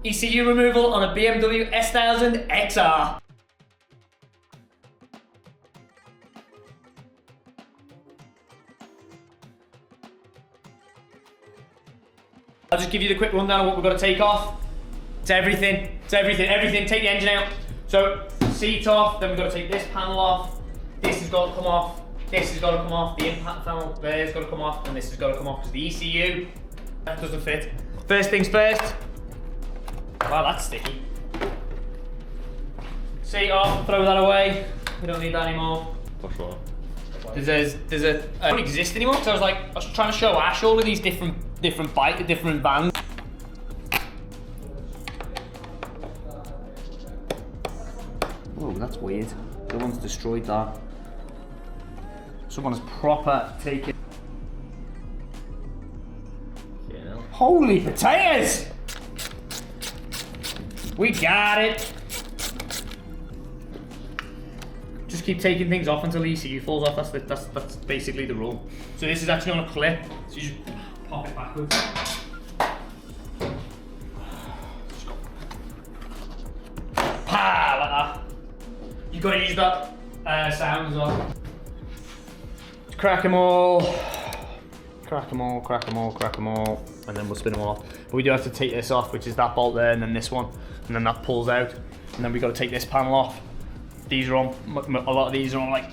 ECU removal on a BMW S1000 XR. I'll just give you the quick rundown of what we've got to take off. It's everything, everything. Take the engine out. So, seat off, then we've got to take this panel off. This has got to come off. This has got to come off. The impact panel there's got to come off, and this has got to come off because the ECU doesn't fit. First things first. Wow, that's sticky. Seat off, throw that away. We don't need that anymore. For sure. There's a don't exist anymore. So I was trying to show Ash all of these different vans. Oh, that's weird. Someone's destroyed that. Someone's proper taken. Yeah. Holy potatoes! We got it. Just keep taking things off until the ECU falls off. That's basically the rule. So this is actually on a clip. So you just pop it backwards. Like that. You've got to use that sound as well. Crack them all, crack them all, crack them all, crack them all, and then we'll spin them all off. But we do have to take this off, which is that bolt there, and then this one, and then that pulls out, and then we've got to take this panel off. These are on, a lot of these are on like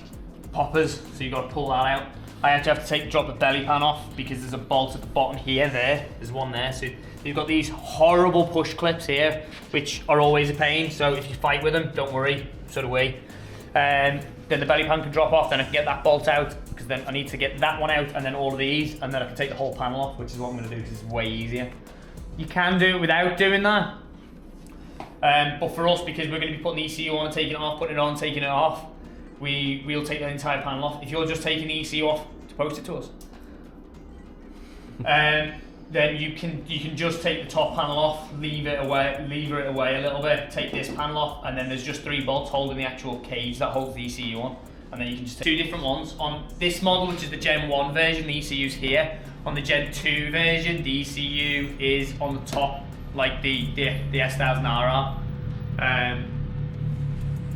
poppers, so you've got to pull that out. I actually have to drop the belly pan off because there's a bolt at the bottom here, there's one there. So you've got these horrible push clips here, which are always a pain, so if you fight with them, don't worry, so do we. Then the belly pan can drop off, then I can get that bolt out, because then I need to get that one out, and then all of these, and then I can take the whole panel off, which is what I'm going to do because it's way easier. You can do it without doing that, but for us, because we're going to be putting the ECU on and taking it off, putting it on, taking it off, we'll take the entire panel off. If you're just taking the ECU off to post it to us, then you can just take the top panel off, lever it away a little bit, take this panel off, and then there's just 3 bolts holding the actual cage that holds the ECU on, and then you can just take 2 different ones. On this model, which is the Gen 1 version, the ECU's here. On the Gen 2 version, the ECU is on the top, like the S1000XR.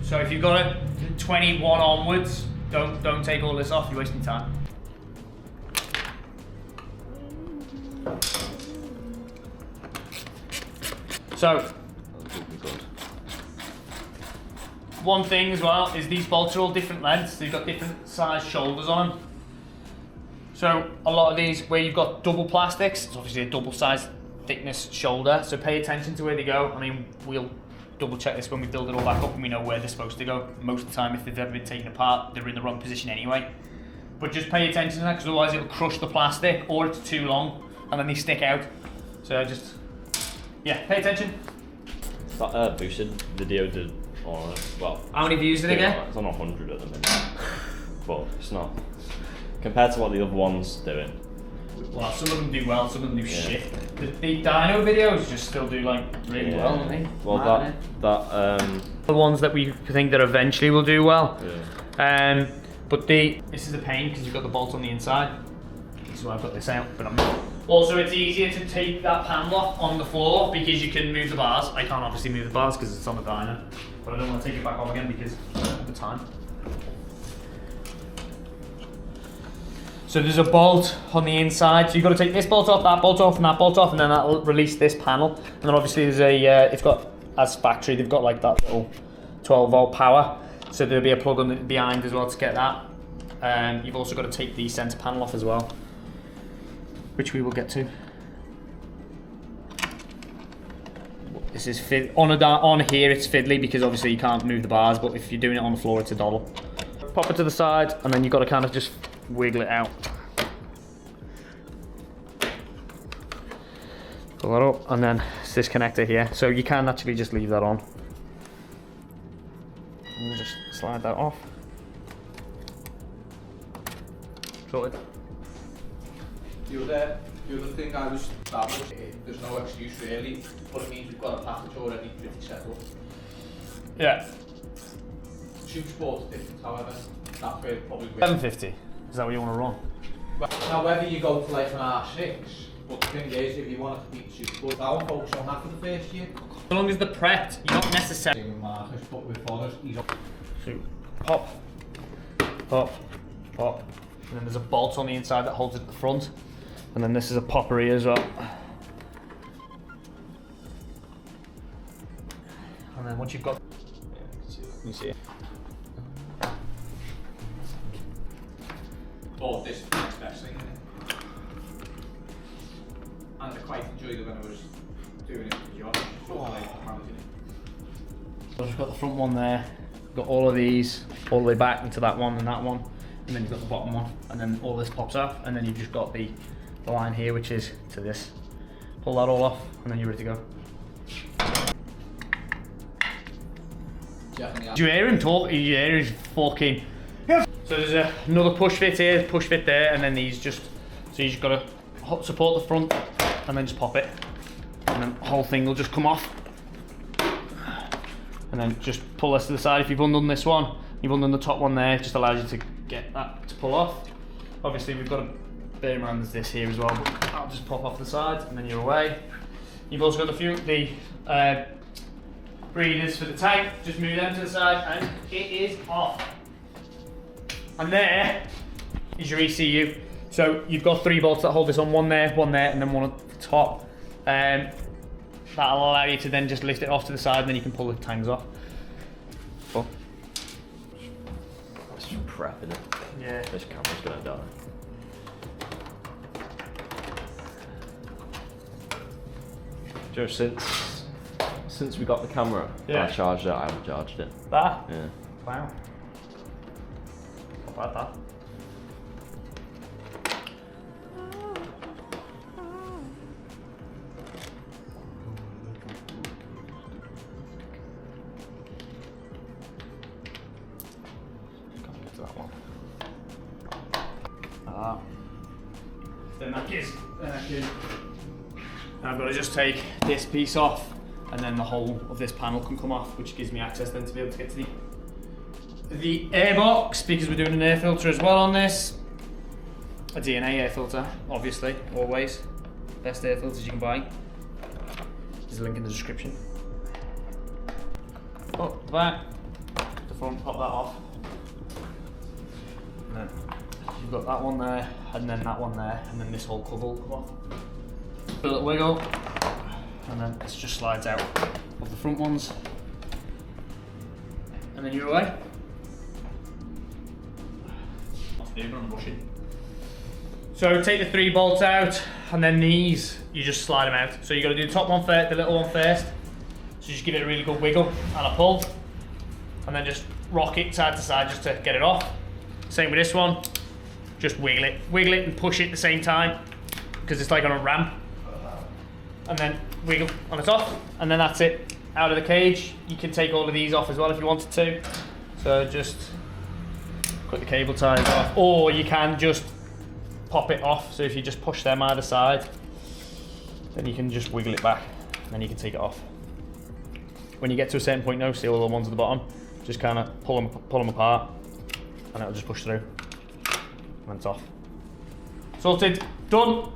So if you've got it 21 onwards, don't take all this off, you're wasting time. So, one thing as well is these bolts are all different lengths. They've got different size shoulders on them. So a lot of these, where you've got double plastics, it's obviously a double size thickness shoulder. So pay attention to where they go. I mean, we'll double check this when we build it all back up and we know where they're supposed to go. Most of the time, if they've ever been taken apart, they're in the wrong position anyway. But just pay attention to that, because otherwise it'll crush the plastic, or it's too long and then they stick out. So just, yeah, pay attention. That boosted video did, well... How many views did it get? It's on 100 at the minute, but it's not. Compared to what the other one's doing. Well, some of them do well, some of them do shit. The dyno videos just still do like really well, don't they? Well, the ones that we think that eventually will do well. Yeah. But this is a pain because you've got the bolt on the inside. So I've got this out, but I'm not. Also, it's easier to take that panel off on the floor because you can move the bars. I can't obviously move the bars because it's on the dyno, but I don't want to take it back off again because I don't have the time. So there's a bolt on the inside, so you've got to take this bolt off, that bolt off, and that bolt off, and then that'll release this panel. And then obviously there's it's got, as factory, they've got like that little 12-volt power, so there'll be a plug on the behind as well to get that. You've also got to take the centre panel off as well, which we will get to. This is on here it's fiddly because obviously you can't move the bars, but if you're doing it on the floor it's a doddle. Pop it to the side and then you've got to kind of just wiggle it out. Pull that up, and then it's this connector here. So you can actually just leave that on. And just slide that off. Sorted. The other thing there's no excuse really, but it means we've got a package already pretty settled. Yeah. Shoot sport's different, however. That's where it probably 750. Is that what you want to run? Now whether you go to like an R6 But the thing is, if you want it to be super good, I won't focus on that for the first year. As long as they're prepped, you're not necessarily. Same with Marcus, but with Forrest, he's up. So, pop, pop, pop. And then there's a bolt on the inside that holds it at the front. And then this is a popper here as well. And then once you've got, you can see it. Oh, this is the next best thing, isn't it? And I quite enjoyed it when I was doing it for the job. So I like managing it. So I've got the front one there, got all of these all the way back into that one, and then you've got the bottom one, and then all this pops off, and then you've just got the line here, which is to this. Pull that all off, and then you're ready to go. Do you hear him talk? You hear his fucking... So there's another push fit here, push fit there, and then these just... So you just got to support the front, and then just pop it. And then the whole thing will just come off. And then just pull this to the side. If you've undone this one, you've undone the top one there, it just allows you to get that to pull off. Obviously we've got to bear in mind there's this here as well, but I'll just pop off the side, and then you're away. You've also got the breathers for the tank, just move them to the side, and it is off. And there is your ECU. So you've got 3 bolts that hold this on, one there, and then one at the top. That'll allow you to then just lift it off to the side, and then you can pull the tangs off. Cool. It's just prepping it. Yeah. This camera's gonna die. Joe, since we got the camera, yeah. I charged it, I haven't charged it. That? Yeah. Wow. Not bad, that. Can't get to that one. Ah. Then that is. I've got to just take this piece off, and then the whole of this panel can come off, which gives me access then to be able to get to the air box, because we're doing an air filter as well on this. A DNA air filter, obviously, always. Best air filters you can buy. There's a link in the description. Pop the back, the front, pop that off. And then you've got that one there, and then that one there, and then this whole cover will come off. A little wiggle, and then it just slides out of the front ones, and then you're away. So take the 3 bolts out, and then these you just slide them out. So you got to do the top one first, the little one first. So you just give it a really good wiggle and a pull, and then just rock it side to side just to get it off. Same with this one, just wiggle it and push it at the same time, because it's like on a ramp. And then wiggle on the top, and then that's it, out of the cage. You can take all of these off as well if you wanted to. So just cut the cable ties off, or you can just pop it off. So if you just push them either side, then you can just wiggle it back, and then you can take it off. When you get to a certain point now, see all the ones at the bottom, just kind of pull them apart, and it'll just push through, and it's off. Sorted, done.